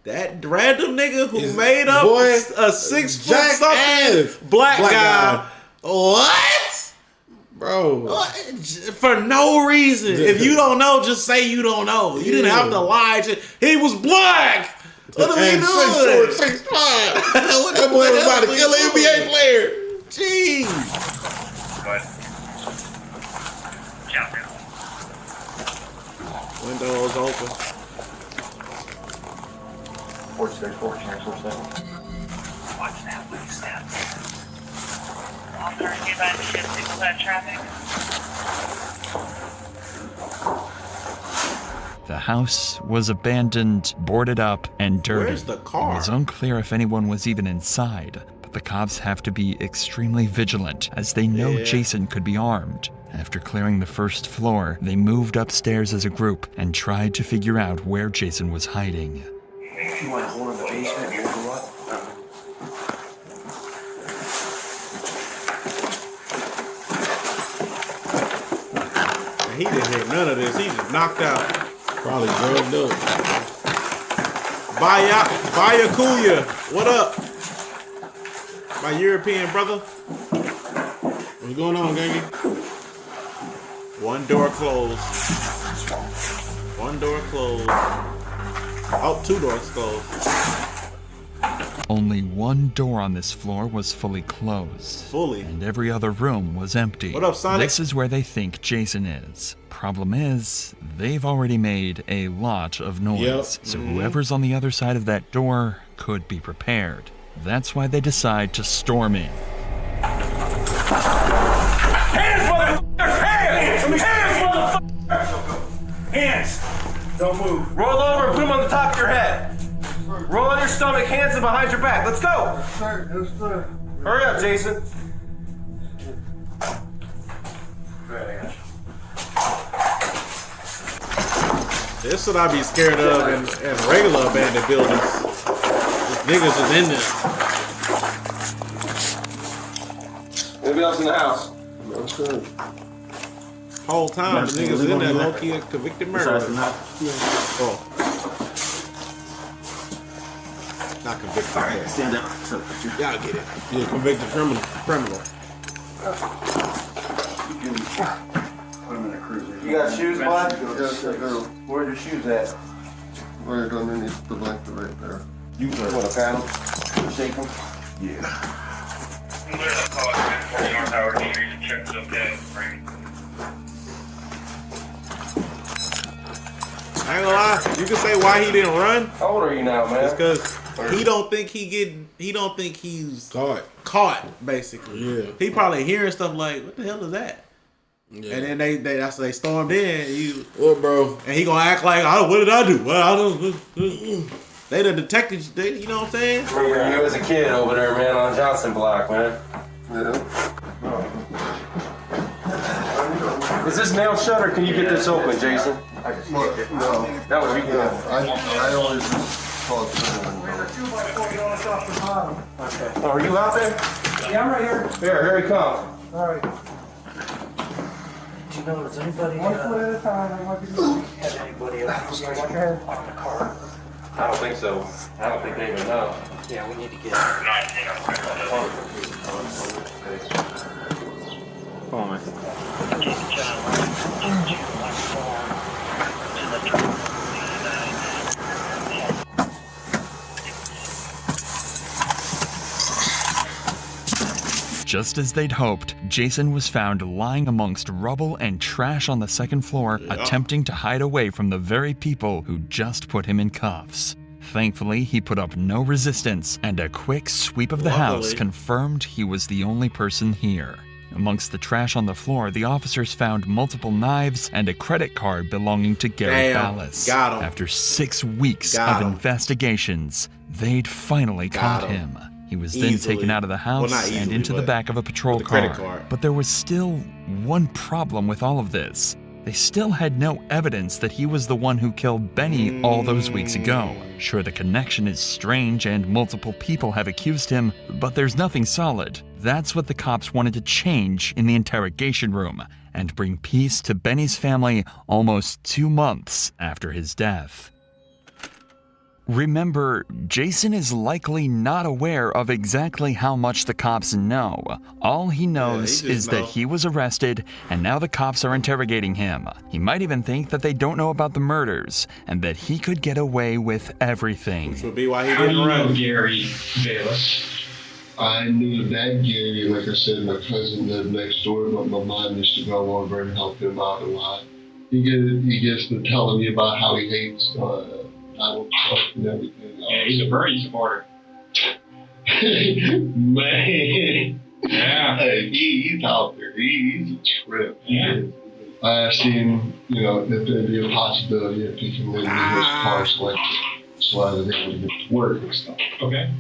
that random nigga who made up a 6 foot something black guy. What? Bro. What? For no reason. If you don't know, just say you don't know. You didn't have to lie. He was black. What are we doing? 6'4", 6'5". That boy was about to kill an NBA player. Jeez. But windows open. 464, cancel that. Watch that, please. Officer, give that shit to that traffic. The house was abandoned, boarded up, and dirty. Where's the car? It was unclear if anyone was even inside, but the cops have to be extremely vigilant as they know Jason could be armed. After clearing the first floor, they moved upstairs as a group and tried to figure out where Jason was hiding. You want to hold in the basement and we'll go up? He didn't hear none of this. He just knocked out. Probably drugged up. Baya Kuya, what up? My European brother. What's going on, gangy? One door closed. One door closed. Oh, 2 doors closed. Only one door on this floor was fully closed. And every other room was empty. What up, Sonic? This is where they think Jason is. Problem is, they've already made a lot of noise. So whoever's on the other side of that door could be prepared. That's why they decide to storm in. Hands, motherfuckers! Hands! Hands, motherfuckers! Hands! Don't move. Roll over and put them on the top of your head. Roll on your stomach, hands are behind your back. Let's go. Yes, sir. Yes, sir. Hurry up, Jason. This what I be scared of in regular abandoned buildings. These niggas is in there. Anybody else in the house? No, sir. Whole time the niggas in there low-key a convicted murderer. Oh. Not convicted. Alright, stand up. Y'all get it. You're a convicted criminal. You got shoes, bud? Yes, I do. Where's your shoes at? Right underneath the blanket right there. You want to pat them? Shake them? Yeah. I ain't gonna lie, you can say why he didn't run. How old are you now, man? It's because he don't think he's caught, basically. Yeah. He probably hearing stuff like, what the hell is that? Yeah. And then they stormed in. What, bro? And he gonna act like, what did I do? Well, I don't. They the detectives. You know what I'm saying? Remember you as a kid over there, man, on Johnson Block, man. Yeah. Is this nail shut or can you get this open, Jason? What? No. That was you. I always just call it. Okay. Oh, are you out there? Yeah, I'm right here. Here he comes. All right. Do you know, does anybody One foot at a time. have anybody else on the car? I don't think so. I don't think they even know. Yeah, we need to get. Come on, man. Just as they'd hoped, Jason was found lying amongst rubble and trash on the second floor, attempting to hide away from the very people who just put him in cuffs. Thankfully, he put up no resistance, and a quick sweep of the house confirmed he was the only person here. Amongst the trash on the floor, the officers found multiple knives and a credit card belonging to Gary Ballas. Got him. After 6 weeks of investigations, they'd finally caught him. He was then taken out of the house and into the back of a patrol car. But there was still one problem with all of this. They still had no evidence that he was the one who killed Benny all those weeks ago. Sure, the connection is strange and multiple people have accused him, but there's nothing solid. That's what the cops wanted to change in the interrogation room and bring peace to Benny's family almost 2 months after his death. Remember, Jason is likely not aware of exactly how much the cops know. All he knows is that he was arrested, and now the cops are interrogating him. He might even think that they don't know about the murders, and that he could get away with everything. Which would be why he didn't run. Gary Bayless? I knew that Gary, like I said, my cousin lived next door, but my mom used to go over and help him out a lot. He gets to telling me about how he hates Donald Trump and everything. Yeah, he's a Bernie supporter. Man. Yeah. Hey, he's out there. He's a trip. Yeah. I asked him, if there'd be a possibility if he can lend me his car so I was able to get to work and stuff. Okay.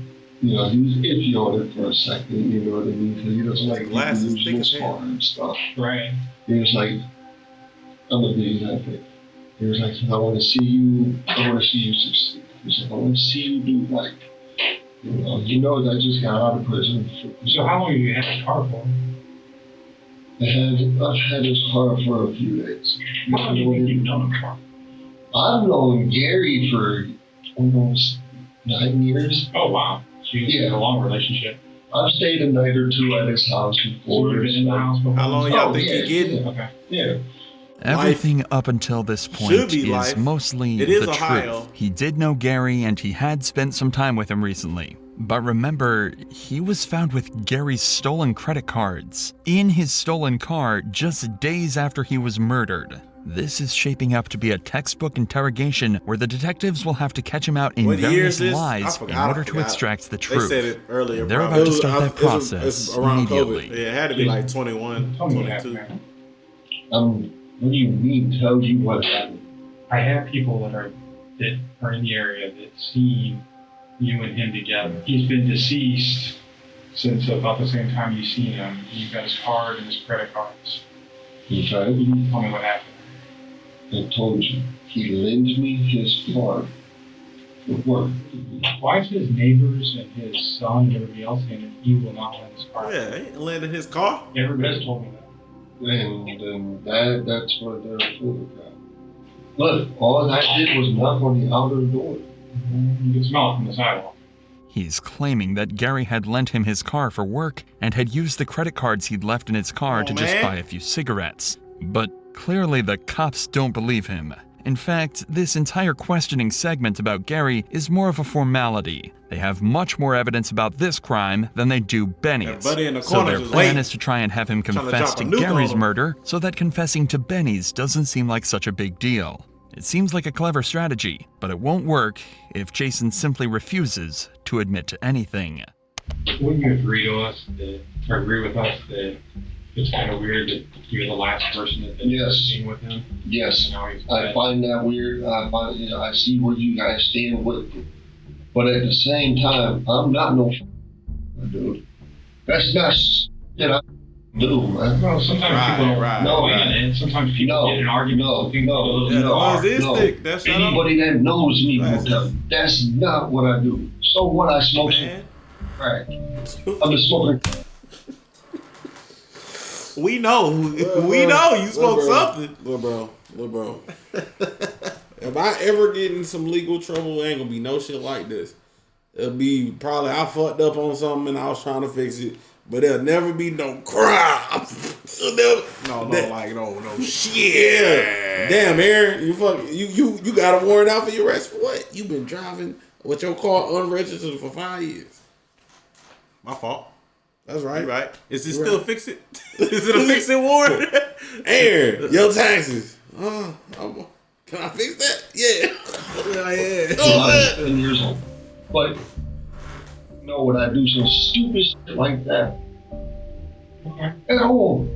He was iffy on it for a second, you know what I mean? Because he doesn't like people using his car and stuff. Right. He was like, I'm gonna be happy. He was like, I want to see you succeed. He said, I want to see you do right. He knows I just got out of prison. So how long have you had his car for? I've had his car for a few days. How long do you think you've known him for? I've known Gary for almost 9 years. Oh, wow. So you have a long relationship. I've stayed a night or two at his house before. So you've been in the house before? How long y'all think he getting? Okay. Yeah. Everything up until this point is mostly the truth. He did know Gary and he had spent some time with him recently. But remember, he was found with Gary's stolen credit cards in his stolen car just days after he was murdered. This is shaping up to be a textbook interrogation where the detectives will have to catch him out in various lies in order to extract the truth. They said it earlier. They're about to start that process immediately. Yeah, it had to be like 21, 22. What do you mean? Tell you what happened? I have people that are in the area that seen you and him together. He's been deceased since about the same time you seen him. You got his card and his credit cards. Okay. You tell me what happened. I told you, he lends me his card for work. Why is his neighbors and his son and everybody else saying that he will not lend his car? Yeah, he lending his car. Everybody's told me that. And then that's what they're full about. Look, all I did was knock on the outer door. You can smell it from the sidewalk. He's claiming that Gary had lent him his car for work and had used the credit cards he'd left in his car to just buy a few cigarettes. But clearly the cops don't believe him. In fact, this entire questioning segment about Gary is more of a formality. They have much more evidence about this crime than they do Benny's. Buddy in the So corner their just plan waiting. is to try and have him Trying to confess drop a to nuke on Gary's him. murder so that confessing to Benny's doesn't seem like such a big deal. It seems like a clever strategy, but it won't work if Jason simply refuses to admit to anything. Wouldn't you agree with us that it's kind of weird that you're the last person that Yes. seen with him? Yes, And now he's I dead? find that weird. I see where you guys stand with it. But at the same time, I'm not no dude. That's not shit I do, man. Well, sometimes people don't know, and sometimes people get in arguments. Anybody that knows me will tell you, that's not what I do. So what? I smoke crack. I'm just smoking. We know. We know you smoke something. Look, bro. If I ever get in some legal trouble, ain't gonna be no shit like this. It'll be probably I fucked up on something and I was trying to fix it, but there'll never be no crime. No shit. Yeah. Damn, Aaron, you got a warrant out for your arrest for what? You been driving with your car unregistered for 5 years. My fault. That's right. You right. Is it still fix it? Is it a fix it warrant? Aaron, your taxes. Can I fix that? Yeah. 10 years old. But no, when I do some stupid shit like that at home.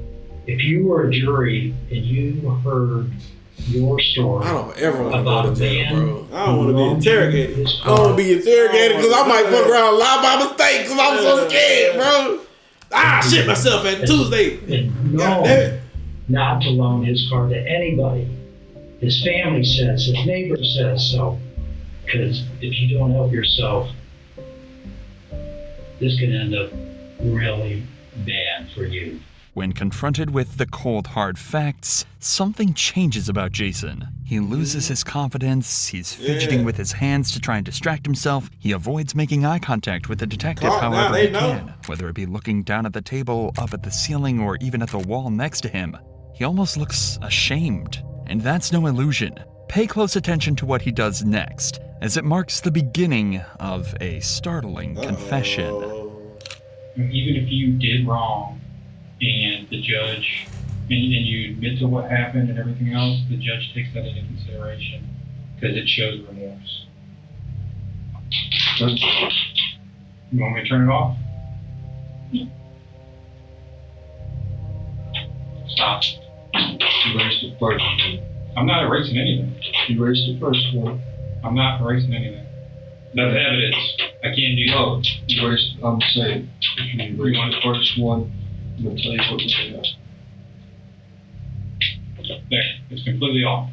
If you were a jury and you heard your story, I don't ever want to about go to jail, man bro. I don't want to be interrogated. I don't want to be interrogated because I might fuck around and lie by mistake because I'm so scared, bro. I shit myself at Tuesday. No, not to loan his car to anybody. His family says, his neighbor says so. Because if you don't help yourself, this can end up really bad for you. When confronted with the cold, hard facts, something changes about Jason. He loses his confidence, he's fidgeting with his hands to try and distract himself, he avoids making eye contact with the detective however he can, whether it be looking down at the table, up at the ceiling, or even at the wall next to him. He almost looks ashamed. And that's no illusion. Pay close attention to what he does next, as it marks the beginning of a startling confession. Even if you did wrong, and the judge, and you admit to what happened and everything else, the judge takes that into consideration because it shows remorse. You want me to turn it off? Stop. You erased the first one. I'm not erasing anything. You erased the first one. I'm not erasing anything. That's evidence. I can't do that. Oh, you erased, I'm saying, if you erase the first one, I'm going to tell you what you got. There, it's completely off.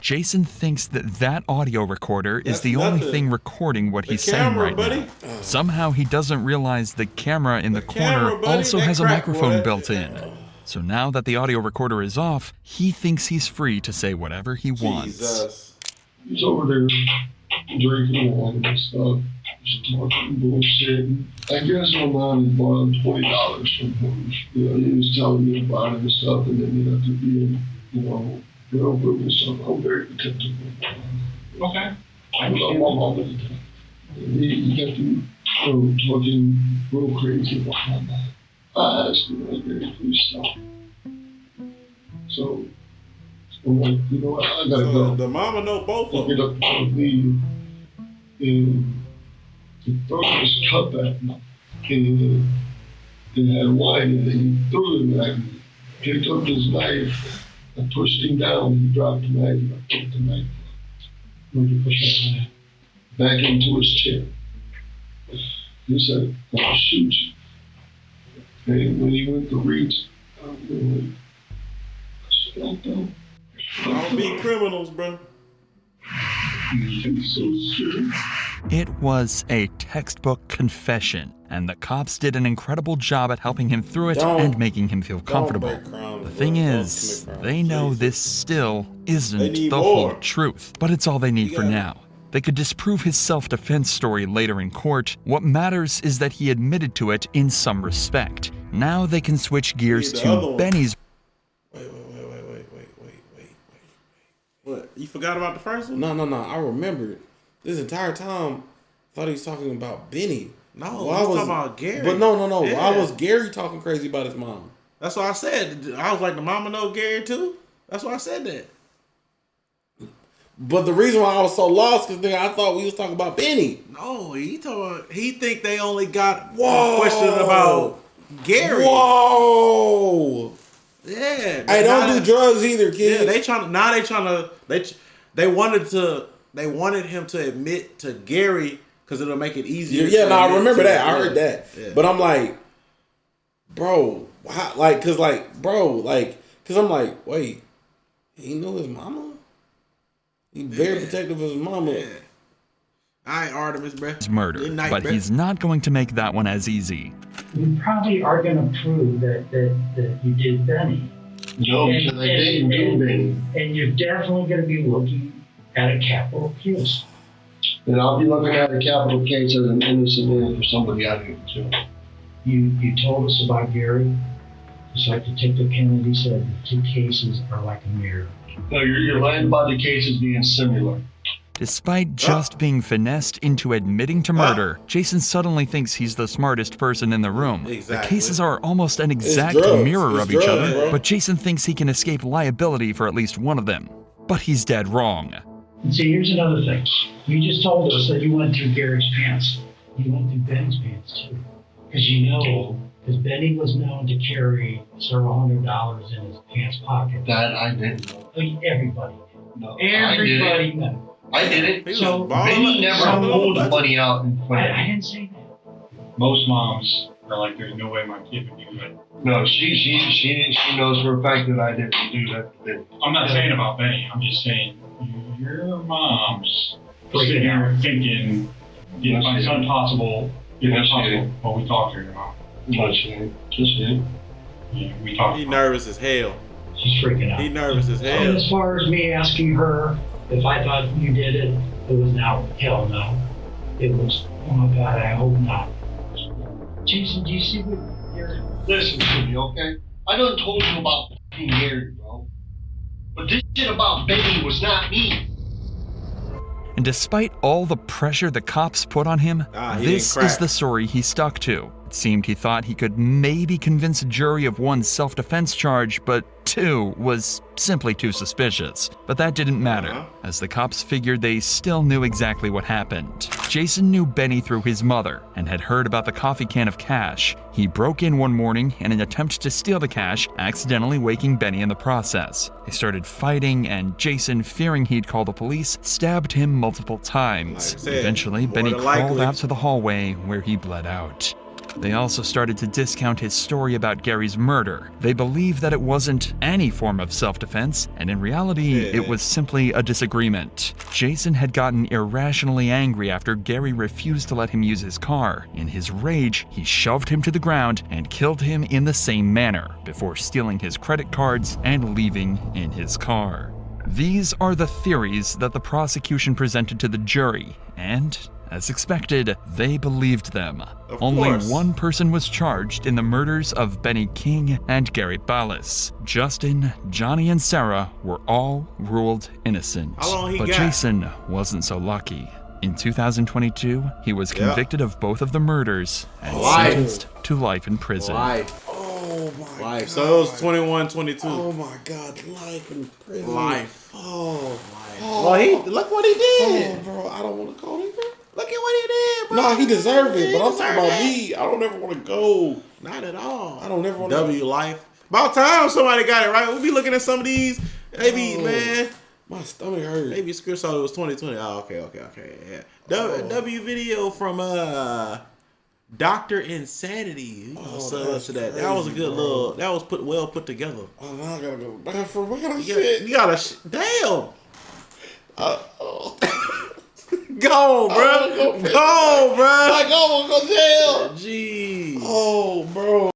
Jason thinks that audio recorder is the only thing recording what he's saying right now. Somehow he doesn't realize the camera in the corner also has a microphone built in. So now that the audio recorder is off, he thinks he's free to say whatever he wants. He's over there drinking wine and stuff, just talking bullshit. I guess my mom had borrowed $20 from him. You know, he was telling me about it and stuff, and then you have to be, get over it and stuff. I'm very protective of my mom. Okay. I love my mom at the time. And he got to talking real crazy about my mom. I asked him, Gary, please stop. So, I'm like, you know what, I gotta go. The mama know both of them. Get up and leave. And the throat was cut back. And it had wine in it. He threw it back. Picked up his knife. I pushed him down. He dropped the knife. I took the knife. Where'd you push that knife? Back into his chair. He said, I'll shoot you. And when he went to reach, I'm like, Don't be criminals, bro. It was a textbook confession, and the cops did an incredible job at helping him through it and making him feel comfortable. The thing is, they know this still isn't the whole truth, but it's all they need for now. They could disprove his self-defense story later in court. What matters is that he admitted to it in some respect. Now they can switch gears to Benny's. Wait. What? You forgot about the first one? No. I remembered. This entire time, I thought he was talking about Benny. No, he was talking about Gary. But no. Yeah. Why was Gary talking crazy about his mom? That's what I said. I was like, the mama know Gary too? That's why I said that. But the reason why I was so lost is I thought we was talking about Benny. No, he think they only got questioning about Gary. Whoa. Yeah. Hey, don't do drugs either, kids. Yeah, they wanted him to admit to Gary because it'll make it easier. Yeah, no, I remember that. I heard that. Yeah. But I'm like, bro, how, cause I'm like, wait, he knew his mama? He's very protective of his mama. Yeah. All right, Artemis, bro. Murder, but he's not going to make that one as easy. You probably are going to prove that you did Benny. No, because I didn't do Benny. And you're definitely going to be looking at a capital case. And I'll be looking at a capital case as an innocent man for somebody I didn't kill. You told us about Gary. Just like Detective Kennedy said, the two cases are like a mirror. No, you're lying about the cases being similar. Despite just being finessed into admitting to murder, Jason suddenly thinks he's the smartest person in the room. Exactly. The cases are almost an exact mirror of each other, but Jason thinks he can escape liability for at least one of them. But he's dead wrong. And see, here's another thing. You just told us that you went through Gary's pants. You went through Ben's pants, too. Because Benny was known to carry several $100s in his pants pocket. That I didn't know. Everybody did. No, Everybody knew. I did it. So Benny never pulled the money out in front of I me. didn't say that. Most moms are like, there's no way my kid would do that. No, she knows for a fact that I didn't do that. I'm not saying about Benny. I'm just saying your mom's sitting here thinking, if my son possible, well, we talked to her about. No, she ain't. Just did. Yeah, we talked. He nervous as hell. She's freaking out. He nervous as hell. And as far as me asking her if I thought you did it, it was now, hell no. It was, oh my God, I hope not. Jason, do you see what you're... Listen to me, okay? I done told you about f***ing Gary, bro. But this shit about Benny was not me. And despite all the pressure the cops put on him, this is the story he stuck to. It seemed he thought he could maybe convince a jury of one self-defense charge, but two was simply too suspicious. But that didn't matter, as the cops figured they still knew exactly what happened. Jason knew Benny through his mother and had heard about the coffee can of cash. He broke in one morning in an attempt to steal the cash, accidentally waking Benny in the process. They started fighting, and Jason, fearing he'd call the police, stabbed him multiple times. Eventually, Benny crawled out to the hallway where he bled out. They also started to discount his story about Gary's murder. They believed that it wasn't any form of self-defense, and in reality, it was simply a disagreement. Jason had gotten irrationally angry after Gary refused to let him use his car. In his rage, he shoved him to the ground and killed him in the same manner, before stealing his credit cards and leaving in his car. These are the theories that the prosecution presented to the jury, and as expected, they believed them. Only one person was charged in the murders of Benny King and Gary Ballas. Justin, Johnny, and Sarah were all ruled innocent. But Jason wasn't so lucky. In 2022, he was convicted of both of the murders and sentenced to life in prison. Oh my God. So it was 21, 22. Oh my God, life in prison. Life. Oh. Well, look what he did. Oh, bro, I don't want to go either. Look at what he did, bro. No, he deserved it, but I'm talking about me. I don't ever want to go. Not at all. I don't ever want to. W life. About time somebody got it right. We'll be looking at some of these. They be, man. My stomach hurt. Maybe Script saw it was 2020. Oh, okay. Yeah. W video from Dr. Insanity. To that. That was a good little. That was well put together. Oh, now I gotta go to the bathroom. What kind of shit? You gotta. Damn. Go, bro. Go, bro. Like, I'm gonna go jail. Jeez. Oh, bro.